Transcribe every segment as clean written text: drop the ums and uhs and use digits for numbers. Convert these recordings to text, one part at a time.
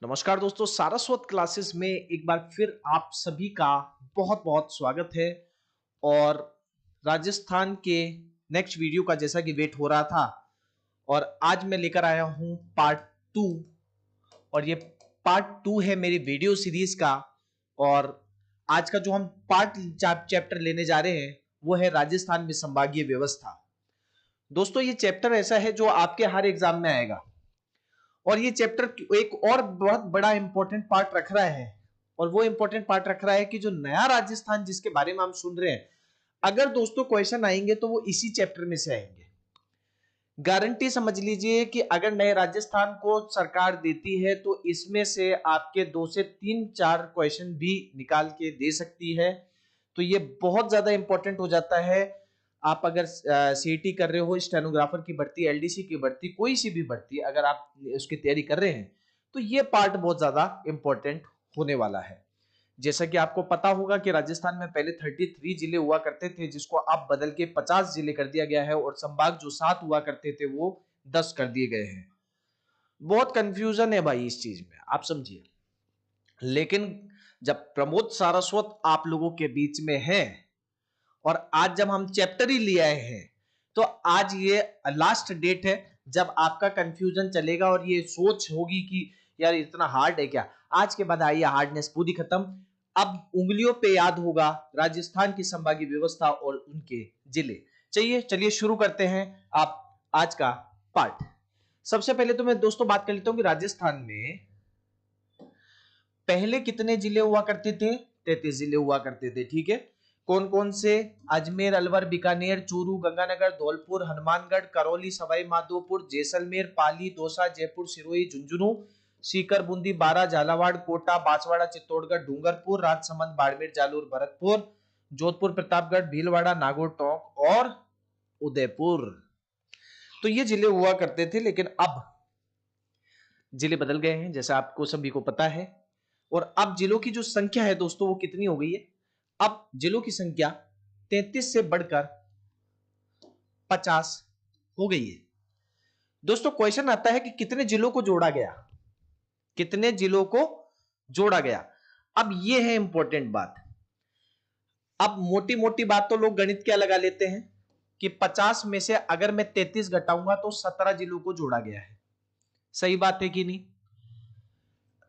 नमस्कार दोस्तों, सारस्वत क्लासेस में एक बार फिर आप सभी का बहुत बहुत स्वागत है। और राजस्थान के नेक्स्ट वीडियो का जैसा कि वेट हो रहा था, और आज मैं लेकर आया हूं पार्ट 2। और ये पार्ट 2 है मेरी वीडियो सीरीज का। और आज का जो हम पार्ट चैप्टर लेने जा रहे हैं वो है राजस्थान में संभागीय व्यवस्था। दोस्तों, ये चैप्टर ऐसा है जो आपके हर एग्जाम में आएगा, और ये चैप्टर एक और बहुत बड़ा इंपॉर्टेंट पार्ट रख रहा है। और वो इंपॉर्टेंट पार्ट रख रहा है कि जो नया राजस्थान जिसके बारे में हम सुन रहे हैं, अगर दोस्तों क्वेश्चन आएंगे तो वो इसी चैप्टर में से आएंगे। गारंटी समझ लीजिए कि अगर नए राजस्थान को सरकार देती है तो इसमें से आपके 2 से 3-4 क्वेश्चन भी निकाल के दे सकती है। तो ये बहुत ज्यादा इंपॉर्टेंट हो जाता है। आप अगर सीईटी कर रहे हो, स्टेनोग्राफर की भर्ती, एलडीसी की भर्ती, कोई सी भी भर्ती अगर आप उसकी तैयारी कर रहे हैं तो ये पार्ट बहुत ज्यादा इंपॉर्टेंट होने वाला है। जैसा कि आपको पता होगा कि राजस्थान में पहले 33 जिले हुआ करते थे, जिसको अब बदल के 50 जिले कर दिया गया है, और संभाग जो 7 हुआ करते थे वो 10 कर दिए गए हैं। बहुत कंफ्यूजन है भाई इस चीज में, आप समझिए। लेकिन जब प्रमोद सारस्वत आप लोगों के बीच में है और आज जब हम चैप्टर ही ले आए हैं, तो आज ये लास्ट डेट है जब आपका कंफ्यूजन चलेगा और ये सोच होगी कि यार इतना हार्ड है क्या। आज के बाद आइए हार्डनेस पूरी खत्म। अब उंगलियों पे याद होगा राजस्थान की संभागीय व्यवस्था और उनके जिले। चलिए शुरू करते हैं आप आज का पार्ट। सबसे पहले तो मैं दोस्तों बात कर लेता हूं कि राजस्थान में पहले कितने जिले हुआ करते थे। 33 जिले हुआ करते थे, ठीक है। कौन कौन से? अजमेर, अलवर, बीकानेर, चूरू, गंगानगर, धौलपुर, हनुमानगढ़, करौली, सवाई माधोपुर, जैसलमेर, पाली, दौसा, जयपुर, सिरोही, झुंझुनू, सीकर, बूंदी, बारा, झालावाड़, कोटा, बांसवाड़ा, चित्तौड़गढ़, डूंगरपुर, राजसमंद, बाड़मेर, जालोर, भरतपुर, जोधपुर, प्रतापगढ़, भीलवाड़ा, नागौर, टोंक और उदयपुर। तो ये जिले हुआ करते थे, लेकिन अब जिले बदल गए हैं, जैसा आपको सभी को पता है। और अब जिलों की जो संख्या है दोस्तों वो कितनी हो गई है? अब जिलों की संख्या 33 से बढ़कर 50 हो गई है। दोस्तों क्वेश्चन आता है कि कितने जिलों को जोड़ा गया, कितने जिलों को जोड़ा गया। अब यह है इंपॉर्टेंट बात। अब मोटी मोटी बात तो लोग गणित क्या लगा लेते हैं कि 50 में से अगर मैं 33 घटाऊंगा तो 17 जिलों को जोड़ा गया है। सही बात है कि नहीं?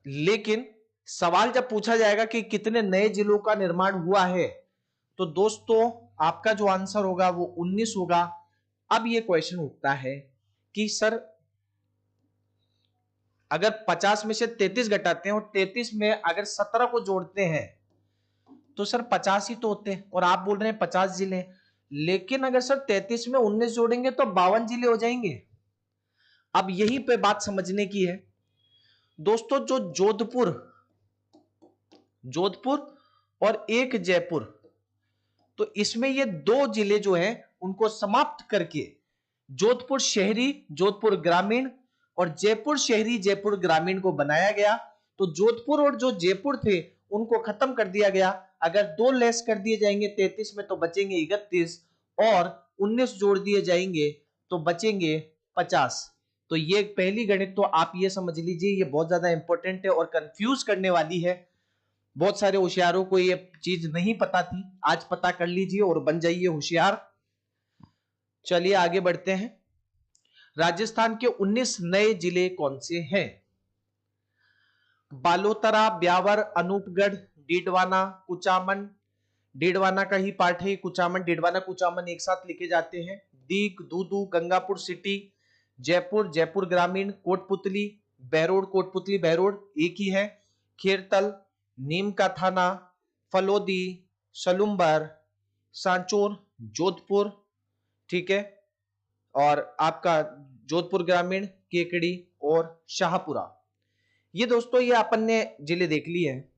लेकिन सवाल जब पूछा जाएगा कि कितने नए जिलों का निर्माण हुआ है, तो दोस्तों आपका जो आंसर होगा वो 19 होगा। अब ये क्वेश्चन उठता है कि सर अगर 50 में से 33 घटाते हैं और 33 में अगर 17 को जोड़ते हैं तो सर 50 ही तो होते हैं, और आप बोल रहे हैं 50 जिले। लेकिन अगर सर 33 में 19 जोड़ेंगे तो 52 जिले हो जाएंगे। अब यहीं पे बात समझने की है दोस्तों। जो जोधपुर और एक जयपुर, तो इसमें ये 2 जिले जो हैं उनको समाप्त करके जोधपुर शहरी, जोधपुर ग्रामीण और जयपुर शहरी, जयपुर ग्रामीण को बनाया गया। तो जोधपुर और जो जयपुर थे उनको खत्म कर दिया गया। अगर 2 लेस कर दिए जाएंगे 33 में तो बचेंगे 31, और 19 जोड़ दिए जाएंगे तो बचेंगे 50। तो ये पहली गणित तो आप ये समझ लीजिए, ये बहुत ज्यादा इंपॉर्टेंट है और कंफ्यूज करने वाली है। बहुत सारे होशियारों को ये चीज नहीं पता थी, आज पता कर लीजिए और बन जाइए होशियार। चलिए आगे बढ़ते हैं। राजस्थान के 19 नए जिले कौन से हैं? बालोतरा, ब्यावर, अनूपगढ़, डीडवाना, कुचामन। डीडवाना का ही पार्ट है कुचामन। डीडवाना कुचामन एक साथ लिखे जाते हैं। दीग, दूदू, गंगापुर सिटी, जयपुर, जयपुर ग्रामीण, कोटपुतली, बहरोड, कोटपुतली बहरोड एक ही है। खेरतल, नीम का थाना, फलोदी, सलुम्बर, सांचौर, जोधपुर, ठीक है। और आपका जोधपुर ग्रामीण, केकड़ी और शाहपुरा। ये दोस्तों ये अपन ने जिले देख लिए हैं।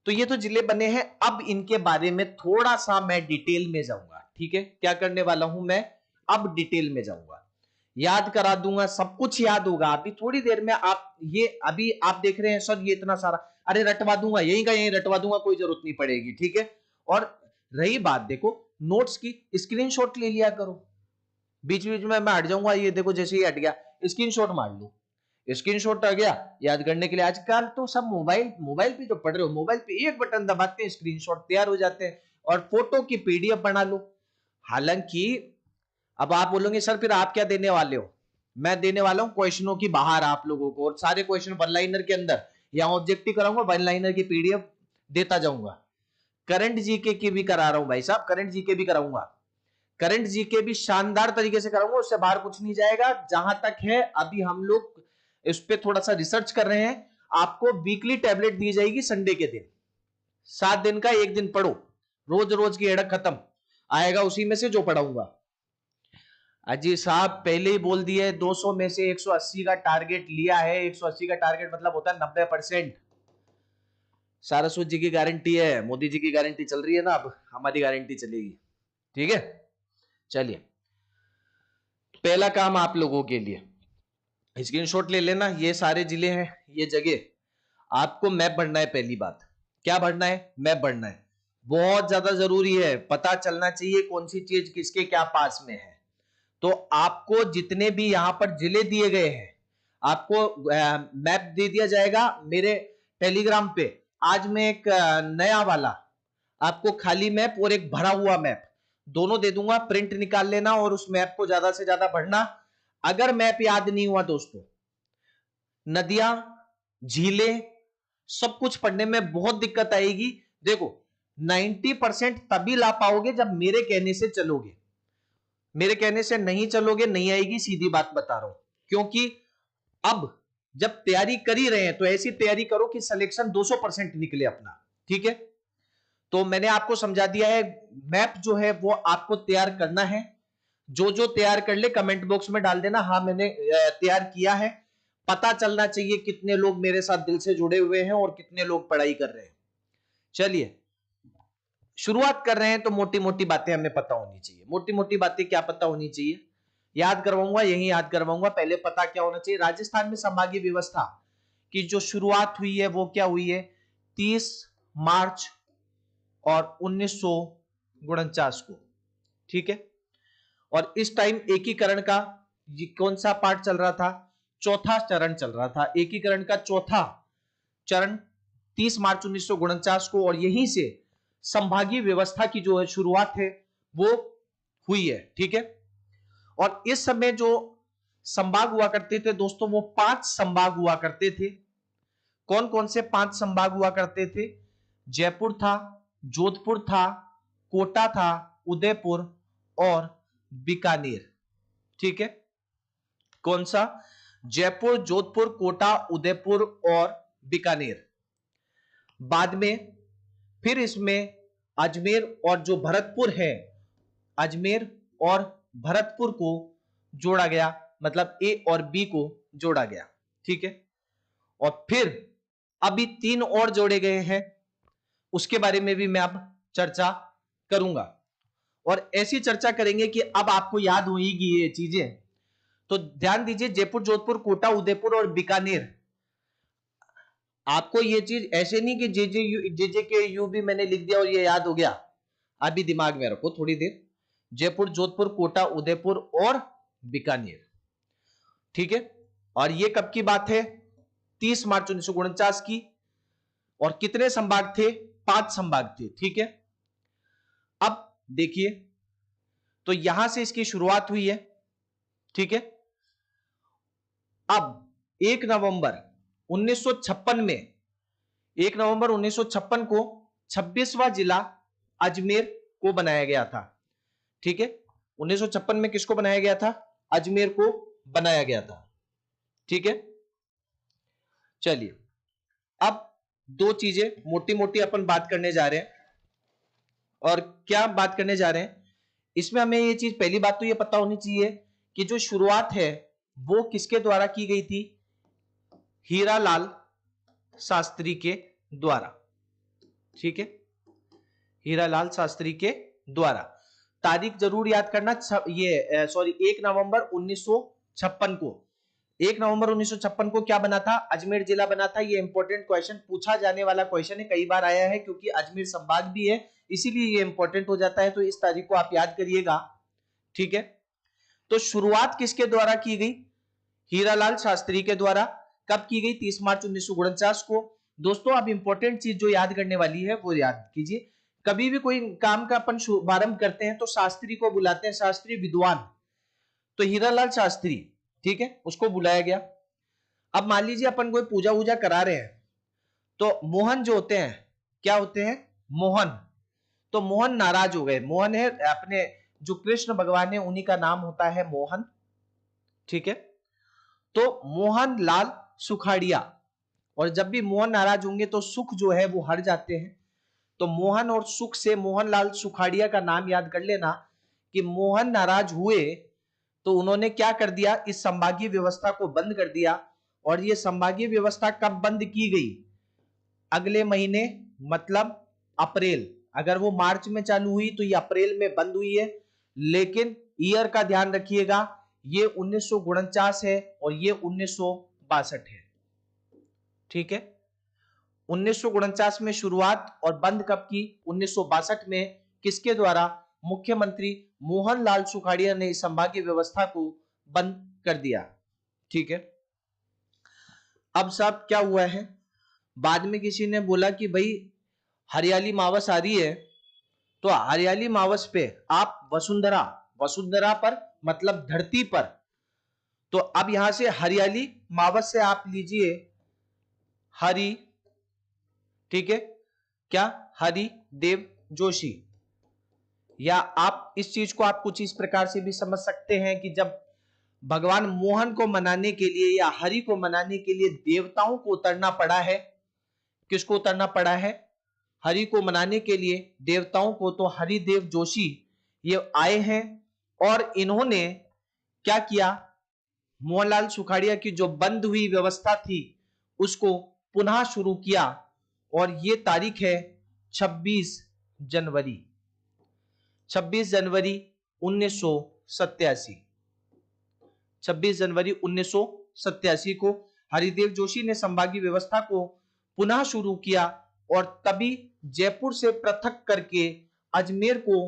तो ये तो जिले बने हैं। अब इनके बारे में थोड़ा सा मैं डिटेल में जाऊंगा, ठीक है। क्या करने वाला हूं मैं? अब डिटेल में जाऊंगा, याद करा दूंगा, सब कुछ याद होगा अभी थोड़ी देर में। आप ये अभी आप देख रहे हैं सर ये इतना सारा, अरे रटवा दूंगा, यहीं का यहीं रटवा दूंगा, कोई जरूरत नहीं पड़ेगी, ठीक है। और रही बात देखो नोट्स की, स्क्रीनशॉट ले लिया करो। बीच बीच में मैं हट जाऊंगा, ये देखो जैसे ही हट गया स्क्रीनशॉट मार लो। स्क्रीनशॉट आ गया याद करने के लिए। आजकल तो सब मोबाइल पे जो पढ़ रहे हो, मोबाइल पे एक बटन दबाते हैं, स्क्रीनशॉट तैयार हो जाते हैं और फोटो की पीडीएफ बना लो। हालांकि अब आप बोलोगे सर फिर आप क्या देने वाले हो? मैं देने वाला हूं क्वेश्चनों की बाहर आप लोगों को, और सारे क्वेश्चन वन लाइनर के अंदर या ऑब्जेक्टिव कराऊंगा, वन लाइनर की पीडीएफ देता जाऊंगा। करंट जीके की भी करा रहा हूं भाई साहब, करंट जीके भी कराऊंगा, करंट जीके भी शानदार तरीके से कराऊंगा, उससे बाहर कुछ नहीं जाएगा। जहां तक है अभी हम लोग इस पे थोड़ा सा रिसर्च कर रहे हैं। आपको वीकली टैबलेट दी जाएगी संडे के दिन, 7 दिन का, एक दिन पढ़ो, रोज रोज की हेडक खत्म, आएगा उसी में से जो पढ़ाऊंगा। अजी साहब पहले ही बोल दिए 200 में से 180 का टारगेट लिया है। 180 का टारगेट मतलब होता है 90%। सारस्वत जी की गारंटी है, मोदी जी की गारंटी चल रही है ना, अब हमारी गारंटी चलेगी। ठीक है, चलिए पहला काम आप लोगों के लिए स्क्रीनशॉट ले लेना। ये सारे जिले हैं, ये जगह आपको मैप भरना है। पहली बात क्या भरना है? मैप भरना है। बहुत ज्यादा जरूरी है, पता चलना चाहिए कौन सी चीज किसके क्या पास में है। तो आपको जितने भी यहां पर जिले दिए गए हैं, आपको मैप दे दिया जाएगा मेरे टेलीग्राम पे। आज मैं एक नया वाला आपको खाली मैप और एक भरा हुआ मैप दोनों दे दूंगा, प्रिंट निकाल लेना और उस मैप को ज्यादा से ज्यादा पढ़ना। अगर मैप याद नहीं हुआ दोस्तों, नदियां, झीलें, सब कुछ पढ़ने में बहुत दिक्कत आएगी। देखो 90% तभी ला पाओगे जब मेरे कहने से चलोगे। मेरे कहने से नहीं चलोगे, नहीं आएगी, सीधी बात बता रहा हूं। क्योंकि अब जब तैयारी कर ही रहे हैं तो ऐसी तैयारी करो कि सिलेक्शन 200% निकले अपना। ठीक है, तो मैंने आपको समझा दिया है। मैप जो है वो आपको तैयार करना है। जो जो तैयार कर ले कमेंट बॉक्स में डाल देना, हाँ मैंने तैयार किया है। पता चलना चाहिए कितने लोग मेरे साथ दिल से जुड़े हुए हैं और कितने लोग पढ़ाई कर रहे हैं। चलिए शुरुआत कर रहे हैं तो मोटी मोटी बातें हमें पता होनी चाहिए। मोटी मोटी बातें क्या पता होनी चाहिए? याद करवाऊंगा, यही याद करवाऊंगा। पहले पता क्या होना चाहिए? राजस्थान में संभागीय व्यवस्था की जो शुरुआत हुई है वो क्या हुई है? 30 मार्च और 1949 को। ठीक है, और इस टाइम एकीकरण का कौन सा पार्ट चल रहा था? चौथा चरण चल रहा था। एकीकरण का चौथा चरण 30 मार्च 1949 को, और यहीं से संभागीय व्यवस्था की जो है शुरुआत है वो हुई है। ठीक है, और इस समय जो संभाग हुआ करते थे दोस्तों, वो 5 संभाग हुआ करते थे। कौन कौन से 5 संभाग हुआ करते थे? जयपुर था, जोधपुर था, कोटा था, उदयपुर और बीकानेर। ठीक है, कौन सा? जयपुर, जोधपुर, कोटा, उदयपुर और बीकानेर। बाद में फिर इसमें अजमेर और जो भरतपुर है, अजमेर और भरतपुर को जोड़ा गया, मतलब ए और बी को जोड़ा गया। ठीक है, और फिर अभी 3 और जोड़े गए हैं, उसके बारे में भी मैं अब चर्चा करूंगा। और ऐसी चर्चा करेंगे कि अब आपको याद होगी ये चीजें। तो ध्यान दीजिए, जयपुर, जोधपुर, कोटा, उदयपुर और बीकानेर। आपको ये चीज ऐसे नहीं कि जे के यू भी मैंने लिख दिया और ये याद हो गया। अभी दिमाग में रखो थोड़ी देर। जयपुर, जोधपुर, कोटा, उदयपुर और बीकानेर। ठीक है, और ये कब की बात है? 30 मार्च 1949 की। और कितने संभाग थे? 5 संभाग थे। ठीक है, अब देखिए, तो यहां से इसकी शुरुआत हुई है। ठीक है, अब 1 नवंबर 1956 में, 1 नवंबर 1956 को 26वां जिला अजमेर को बनाया गया था। ठीक है, 1956 में किसको बनाया गया था? अजमेर को बनाया गया था। ठीक है, चलिए अब 2 चीजें मोटी मोटी अपन बात करने जा रहे हैं। और क्या बात करने जा रहे हैं इसमें? हमें ये चीज, पहली बात तो ये पता होनी चाहिए कि जो शुरुआत है वो किसके द्वारा की गई थी? हीरालाल शास्त्री के द्वारा। ठीक है, हीरालाल शास्त्री के द्वारा। तारीख जरूर याद करना, ये 1 नवंबर 1956 को। 1 नवंबर 1956 को क्या बना था? अजमेर जिला बना था। ये इंपॉर्टेंट क्वेश्चन पूछा जाने वाला क्वेश्चन है, कई बार आया है, क्योंकि अजमेर संभाग भी है इसीलिए ये इंपॉर्टेंट हो जाता है। तो इस तारीख को आप याद करिएगा। ठीक है, तो शुरुआत किसके द्वारा की गई? हीरालाल शास्त्री के द्वारा। कब की गई? 30 मार्च 1949 को। दोस्तों अब इंपॉर्टेंट चीज जो याद करने वाली है वो याद कीजिए, कभी भी कोई काम का अपन शुभारंभ करते हैं तो शास्त्री को बुलाते हैं, शास्त्री विद्वान। तो हीरालाल शास्त्री, ठीक है, उसको बुलाया गया। अब मान लीजिए अपन कोई पूजा वूजा करा रहे हैं, तो मोहन जो होते हैं, क्या होते हैं? मोहन। तो मोहन नाराज हो गए। मोहन है अपने जो कृष्ण भगवान है उन्हीं का नाम होता है मोहन, ठीक है। तो मोहन लाल सुखाड़िया, और जब भी मोहन नाराज होंगे तो सुख जो है वो हट जाते हैं। तो मोहन और सुख से मोहनलाल सुखाड़िया का नाम याद कर लेना कि मोहन नाराज हुए तो उन्होंने क्या कर दिया? इस संभागीय व्यवस्था को बंद कर दिया। और ये संभागीय व्यवस्था कब बंद की गई? अगले महीने, मतलब अप्रैल। अगर वो मार्च में चालू हुई तो ये अप्रैल में बंद हुई है। लेकिन ईयर का ध्यान रखिएगा, ये 1949 है और ये 1962 है, ठीक है। 1949 में शुरुआत और बंद कब की? 1962 में। किसके द्वारा? मुख्यमंत्री मोहनलाल सुखाड़िया ने इस संभागीय व्यवस्था को बंद कर दिया, ठीक है। अब साहब क्या हुआ है, बाद में किसी ने बोला कि भाई हरियाली मावस आ रही है, तो हरियाली मावस पे आप वसुंधरा, वसुंधरा पर मतलब धरती पर, तो अब यहां से हरियाली मावस से आप लीजिए हरि, ठीक है, क्या? हरि देव जोशी। या आप इस चीज को आप कुछ इस प्रकार से भी समझ सकते हैं कि जब भगवान मोहन को मनाने के लिए या हरि को मनाने के लिए देवताओं को उतरना पड़ा है। किसको उतरना पड़ा है? हरि को मनाने के लिए देवताओं को। तो हरिदेव जोशी ये आए हैं और इन्होंने क्या किया? मोहनलाल सुखाड़िया की जो बंद हुई व्यवस्था थी उसको पुनः शुरू किया। और ये तारीख है 26 जनवरी, 26 जनवरी 1987। 26 जनवरी 1987 को हरिदेव जोशी ने संभागीय व्यवस्था को पुनः शुरू किया और तभी जयपुर से पृथक करके अजमेर को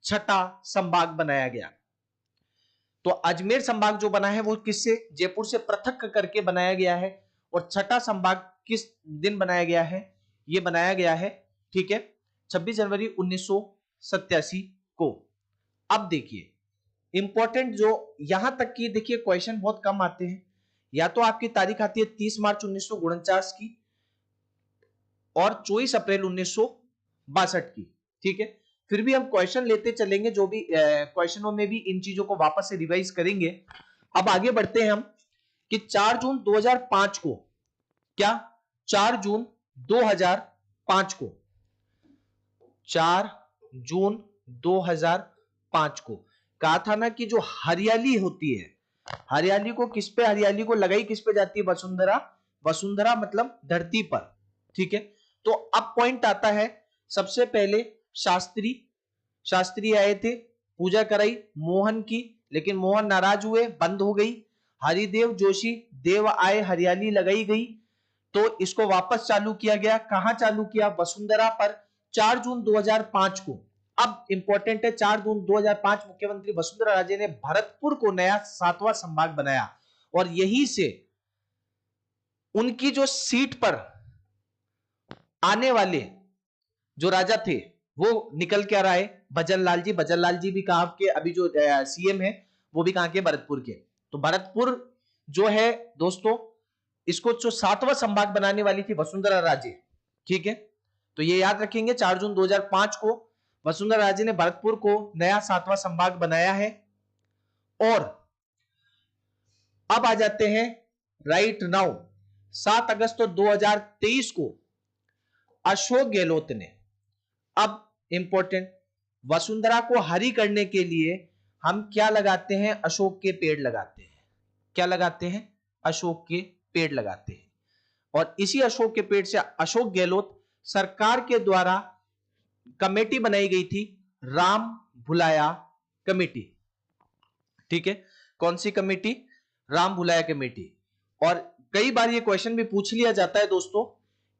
छठा संभाग बनाया गया। तो अजमेर संभाग जो बना है वो किससे? जयपुर से पृथक करके बनाया गया है। और छठा संभाग किस दिन बनाया गया है? ये बनाया गया है, ठीक है, 26 जनवरी 1987 को। अब देखिए इंपॉर्टेंट जो यहां तक की, देखिए क्वेश्चन बहुत कम आते हैं। या तो आपकी तारीख आती है 30 मार्च 1949 की और 24 अप्रैल 1962 की, ठीक है। फिर भी हम क्वेश्चन लेते चलेंगे, जो भी क्वेश्चनों में भी इन चीजों को वापस से रिवाइज करेंगे। अब आगे बढ़ते हैं हम कि 4 जून 2005 को, क्या? 4 जून 2005 को, 4 जून 2005 को कहा था ना कि जो हरियाली होती है, हरियाली को किस पे, हरियाली को लगाई किस पे जाती है? वसुंधरा। वसुंधरा मतलब धरती पर, ठीक है। तो अब पॉइंट आता है, सबसे पहले शास्त्री, शास्त्री आए थे, पूजा कराई मोहन की, लेकिन मोहन नाराज हुए, बंद हो गई। हरिदेव जोशी देव आए, हरियाली लगाई गई, तो इसको वापस चालू किया गया। कहां चालू किया? वसुंधरा पर, 4 जून 2005 को। अब इंपॉर्टेंट है, 4 जून 2005 मुख्यमंत्री वसुंधरा राजे ने भरतपुर को नया 7वां संभाग बनाया और यहीं से उनकी जो सीट पर आने वाले जो राजा थे वो निकल के आ रहा है भजनलाल जी। भजनलाल जी भी कहां के? अभी जो सीएम है वो भी कहां के? भरतपुर के। तो भरतपुर जो है दोस्तों, इसको जो 7वां संभाग बनाने वाली थी वसुंधरा राजे, ठीक है। तो ये याद रखेंगे, 4 जून 2005 को वसुंधरा राजे ने भरतपुर को नया 7वां संभाग बनाया है। और अब आ जाते हैं राइट नाउ, 7 अगस्त 2023 को अशोक गहलोत ने, अब इंपॉर्टेंट, वसुंधरा को हरी करने के लिए हम क्या लगाते हैं? अशोक के पेड़ लगाते हैं। क्या लगाते हैं? अशोक के पेड़ लगाते हैं। और इसी अशोक के पेड़ से अशोक गहलोत सरकार के द्वारा कमेटी बनाई गई थी, राम भुलाया कमेटी, ठीक है। कौन सी कमेटी? राम भुलाया कमेटी। और कई बार ये क्वेश्चन भी पूछ लिया जाता है दोस्तों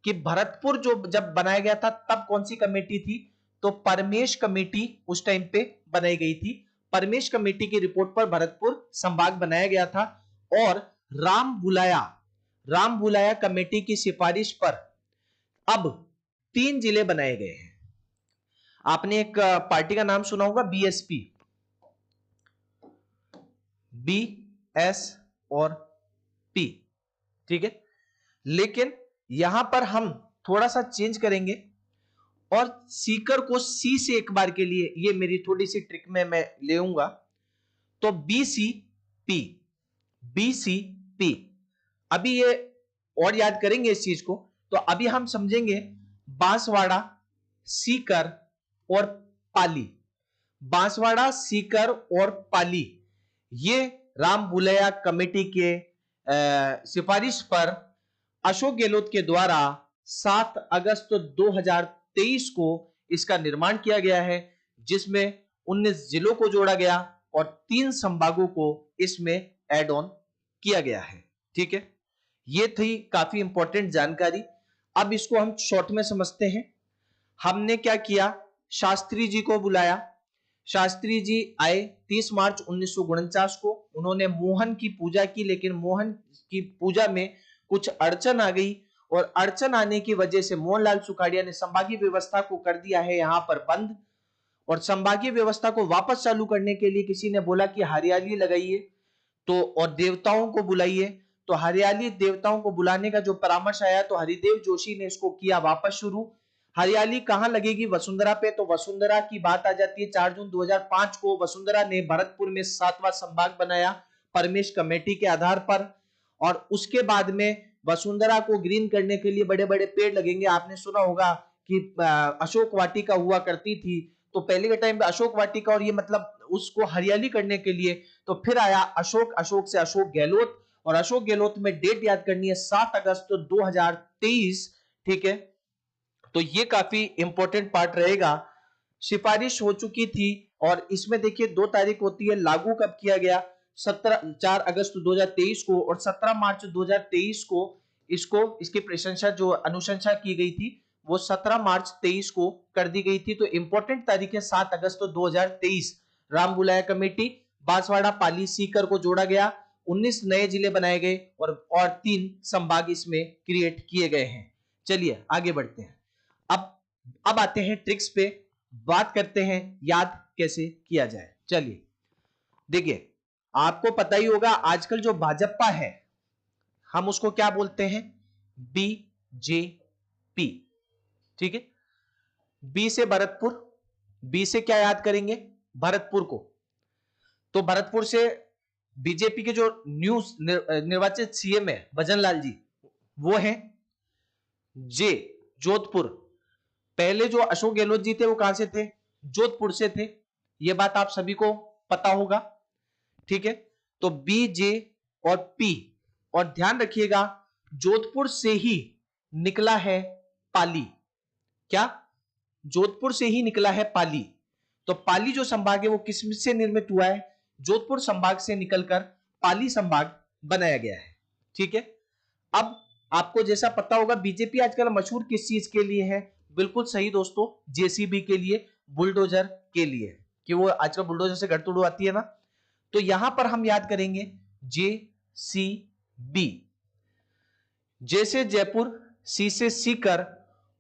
कि भरतपुर जो जब बनाया गया था तब कौन सी कमेटी थी? तो परमेश कमेटी उस टाइम पे बनाई गई थी। परमेश कमेटी की रिपोर्ट पर भरतपुर संभाग बनाया गया था। और राम भुलाया, राम बुलाया कमेटी की सिफारिश पर अब 3 जिले बनाए गए हैं। आपने एक पार्टी का नाम सुना होगा, बीएसपी, बी एस और पी, ठीक है। लेकिन यहां पर हम थोड़ा सा चेंज करेंगे और सीकर को सी से एक बार के लिए, ये मेरी थोड़ी सी ट्रिक में मैं लेऊंगा, तो बीसीपी, बीसीपी। अभी ये और याद करेंगे इस चीज को, तो अभी हम समझेंगे बांसवाड़ा, सीकर और पाली। बांसवाड़ा, सीकर और पाली, ये राम बुलैया कमेटी के सिफारिश पर अशोक गहलोत के द्वारा 7 अगस्त 2023 को इसका निर्माण किया गया है, जिसमें 19 जिलों को जोड़ा गया और 3 संभागों को इसमें एड ऑन किया गया है, ठीक है। ये थी काफी इंपॉर्टेंट जानकारी। अब इसको हम शॉर्ट में समझते हैं। हमने क्या किया, शास्त्री जी को बुलाया। शास्त्री जी आए 30 मार्च 1949 को। उन्होंने मोहन की पूजा की, लेकिन मोहन की पूजा में कुछ अड़चन आ गई और अड़चन आने की वजह से मोहनलाल सुखाड़िया ने संभागीय व्यवस्था को कर दिया है यहां पर बंद। और संभागीय व्यवस्था को वापस चालू करने के लिए किसी ने बोला कि हरियाली लगाइए तो और देवताओं को बुलाइए। तो हरियाली देवताओं को बुलाने का जो परामर्श आया, तो हरिदेव जोशी ने इसको किया वापस शुरू। हरियाली कहां लगेगी, वसुंधरा पे। तो वसुंधरा की बात आ जाती है 4 जून 2005 को। वसुंधरा ने भरतपुर में 7वां संभाग बनाया परमेश कमेटी के आधार पर। और उसके बाद में वसुंधरा को ग्रीन करने के लिए बड़े बड़े पेड़ लगेंगे। आपने सुना होगा कि अशोक वाटिका हुआ करती थी, तो पहले के टाइम पे अशोक वाटिका, और ये मतलब उसको हरियाली करने के लिए तो फिर आया अशोक, अशोक से अशोक गहलोत। और अशोक गहलोत में डेट याद करनी है 7 अगस्त 2023, ठीक है। तो ये काफी इंपॉर्टेंट पार्ट रहेगा। सिफारिश हो चुकी थी और इसमें देखिए 2 तारीख होती है। लागू कब किया गया, 4 अगस्त 2023 को, और 17 मार्च 2023 को इसकी प्रशंसा जो अनुशंसा की गई थी वो 17 मार्च 23 को कर दी गई थी। तो इंपॉर्टेंट तारीख है 7 अगस्त 2023। राम बुलाया कमेटी, बांसवाड़ा, पाली, सीकर को जोड़ा गया, 19 नए जिले बनाए गए और 3 संभाग इसमें क्रिएट किए गए हैं। चलिए आगे बढ़ते हैं। अब आते हैं ट्रिक्स पे, बात करते हैं याद कैसे किया जाए। चलिए देखिए, आपको पता ही होगा आजकल जो भाजपा है हम उसको क्या बोलते हैं, बीजेपी, ठीक है। बी से भरतपुर, बी से क्या याद करेंगे, भरतपुर को। तो भरतपुर से बीजेपी के जो न्यूज निर्वाचित सीएम है भजनलाल जी, वो है। जे, जोधपुर, पहले जो अशोक गहलोत जी थे वो कहां से थे, जोधपुर से थे। ये बात आप सभी को पता होगा, ठीक है। तो बी, जे और पी, और ध्यान रखिएगा जोधपुर से ही निकला है पाली। क्या, जोधपुर से ही निकला है पाली। तो पाली जो संभाग है वो किस से निर्मित हुआ है, जोधपुर संभाग से निकलकर पाली संभाग बनाया गया है, ठीक है। अब आपको जैसा पता होगा बीजेपी आजकल मशहूर किस चीज के लिए है, बिल्कुल सही दोस्तों, जेसीबी के लिए, बुलडोजर के लिए, कि वो आजकल बुलडोजर से घर तोड़वाती है ना। तो यहां पर हम याद करेंगे जेसीबी। जे से जयपुर, सी से सीकर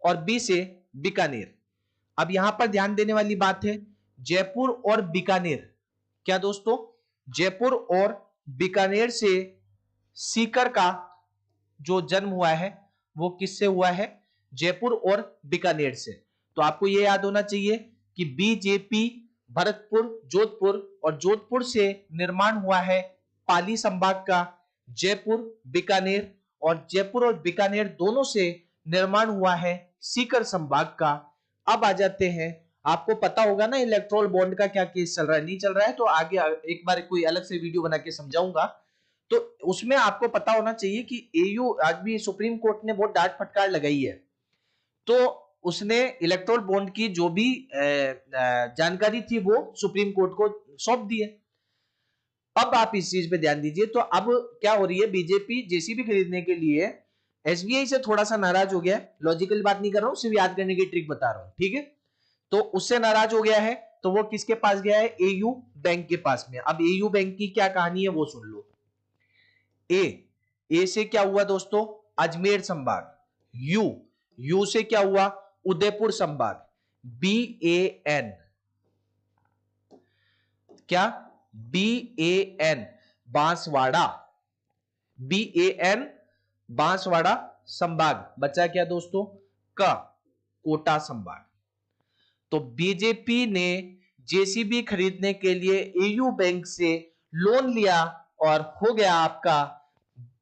और बी से बीकानेर। अब यहां पर ध्यान देने वाली बात है, जयपुर और बीकानेर, क्या दोस्तों, जयपुर और बीकानेर से सीकर का जो जन्म हुआ है वो किससे हुआ है, जयपुर और बीकानेर से। तो आपको यह याद होना चाहिए कि बीजेपी भरतपुर, जोधपुर, और जोधपुर से निर्माण हुआ है पाली संभाग का, जयपुर, बीकानेर, और जयपुर और बीकानेर दोनों से निर्माण हुआ है सीकर संभाग का। अब आ जाते हैं, आपको पता होगा ना इलेक्ट्रोल बॉन्ड का क्या केस चल रहा है, नहीं चल रहा है तो आगे एक बार कोई अलग से वीडियो बना के समझाऊंगा। तो उसमें आपको पता होना चाहिए कि एयू, आज भी सुप्रीम कोर्ट ने बहुत डांट फटकार लगाई है, तो उसने इलेक्ट्रोल बॉन्ड की जो भी जानकारी थी वो सुप्रीम कोर्ट को सौंप दी है। अब आप इस चीज पे ध्यान दीजिए। तो अब क्या हो रही है, बीजेपी जेसीबी खरीदने के लिए एसबीआई से थोड़ा सा नाराज हो गया है। लॉजिकल बात नहीं कर रहा हूं, सिर्फ याद करने की ट्रिक बता रहा हूं, ठीक है। तो उससे नाराज हो गया है, तो वो किसके पास गया है, एयू बैंक के पास में। अब एयू बैंक की क्या कहानी है वो सुन लो। ए से क्या हुआ दोस्तों, अजमेर संभाग। यू से क्या हुआ, उदयपुर संभाग। बी ए एन, क्या, B A N, Banswara. B A N, Banswara संभाग। बचा क्या दोस्तों, का, कोटा संभाग। तो बीजेपी ने जेसीबी खरीदने के लिए एयू बैंक से लोन लिया और हो गया आपका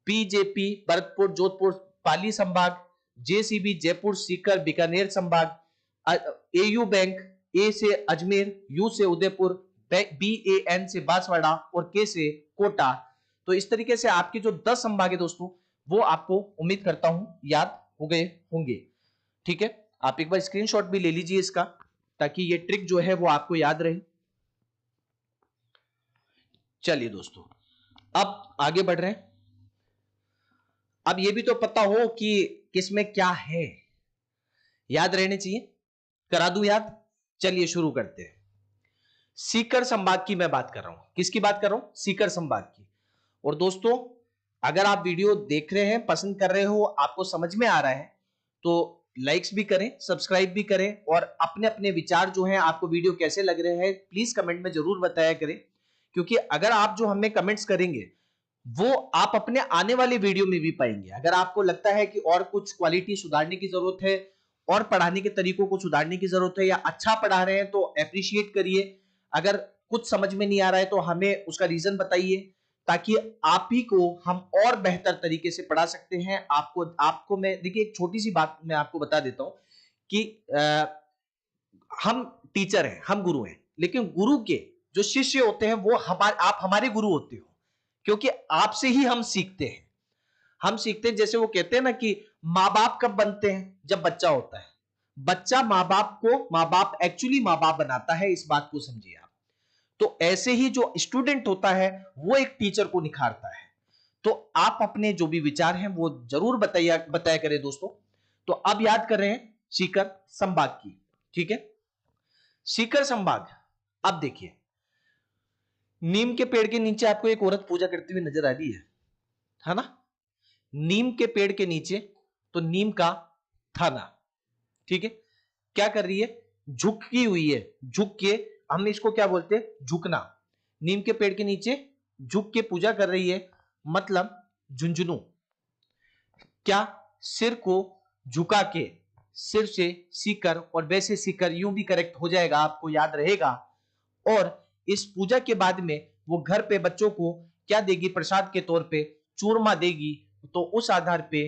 बीजेपी भरतपुर, जोधपुर, पाली संभाग, जेसीबी जयपुर, सीकर, बीकानेर संभाग, एयू बैंक, ए से अजमेर, यू से उदयपुर, बी ए एन से बांसवाड़ा और के से कोटा। तो इस तरीके से आपके जो 10 संभाग है दोस्तों, वो आपको उम्मीद करता हूं याद हो गए होंगे। ठीक है, आप एक बार स्क्रीनशॉट भी ले लीजिए इसका, ताकि ये ट्रिक जो है वो आपको याद रहे। चलिए दोस्तों, अब आगे बढ़ रहे हैं। अब ये भी तो पता हो कि किसमें क्या है, याद रहने चाहिए। करा दूं याद, चलिए शुरू करते हैं। सीकर संभाग की मैं बात कर रहा हूं। किसकी बात कर रहा हूं, सीकर संभाग की। और दोस्तों, अगर आप वीडियो देख रहे हैं, पसंद कर रहे हो, आपको समझ में आ रहा है, तो लाइक्स भी करें, सब्सक्राइब भी करें, और अपने अपने विचार जो हैं, आपको वीडियो कैसे लग रहे हैं प्लीज कमेंट में जरूर बताया करें। क्योंकि अगर आप जो हमें कमेंट्स करेंगे वो आप अपने आने वाले वीडियो में भी पाएंगे। अगर आपको लगता है कि और कुछ क्वालिटी सुधारने की जरूरत है, और पढ़ाने के तरीकों को सुधारने की जरूरत है, या अच्छा पढ़ा रहे हैं तो अप्रिशिएट करिए। अगर कुछ समझ में नहीं आ रहा है तो हमें उसका रीजन बताइए, ताकि आप ही को हम और बेहतर तरीके से पढ़ा सकते हैं। आपको मैं देखिए, एक छोटी सी बात मैं आपको बता देता हूं कि हम टीचर हैं, हम गुरु हैं, लेकिन गुरु के जो शिष्य होते हैं वो आप हमारे गुरु होते हो, क्योंकि आपसे ही हम सीखते हैं। हम सीखते हैं, जैसे वो कहते हैं ना कि माँ बाप कब बनते हैं, जब बच्चा होता है। बच्चा माँ बाप एक्चुअली माँ बाप बनाता है, इस बात को समझिए आप। तो ऐसे ही जो स्टूडेंट होता है वो एक टीचर को निखारता है। तो आप अपने जो भी विचार हैं वो जरूर बताया करें दोस्तों। तो अब याद कर रहे हैं सीकर संभाग की। ठीक है, सीकर संभाग। अब देखिए, नीम के पेड़ के नीचे आपको एक औरत पूजा करती हुई नजर आ रही है ना। नीम के पेड़ के नीचे, तो नीम का थाना, ठीक है, क्या कर रही है, झुकी हुई है। झुक के, हम इसको क्या बोलते हैं, झुकना। नीम के पेड़ के नीचे झुक के पूजा कर रही है, मतलब झुंझुनू। क्या, सिर को झुका के, सिर से सीकर, और वैसे सीकर, यूं भी करेक्ट हो जाएगा, आपको याद रहेगा। और इस पूजा के बाद में वो घर पे बच्चों को क्या देगी, प्रसाद के तौर पे चूरमा देगी। तो उस आधार पे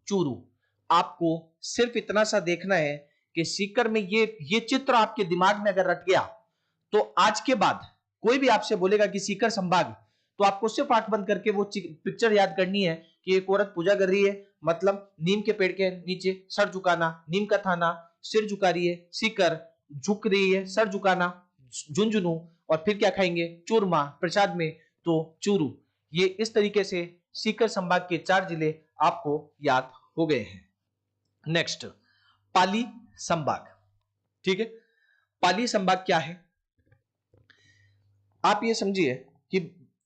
चूरू। आपको सिर्फ इतना सा देखना है कि सीकर में ये चित्र आपके दिमाग में अगर रट गया, तो आज के बाद कोई भी आपसे बोलेगा कि सीकर संभाग, तो आपको सिर्फ आंख बंद करके वो पिक्चर याद करनी है कि एक औरत पूजा कर रही है, मतलब नीम के पेड़ के नीचे सर झुकाना, नीम का थाना, सिर झुका रही है, सीकर झुक रही है, सर झुकाना, झुंझुनू, और फिर क्या खाएंगे, चूरमा प्रसाद में, तो चूरू। ये इस तरीके से सीकर संभाग के 4 जिले आपको याद हो गए हैं। नेक्स्ट, पाली संभाग। ठीक है, पाली संभाग क्या है, आप ये समझिए कि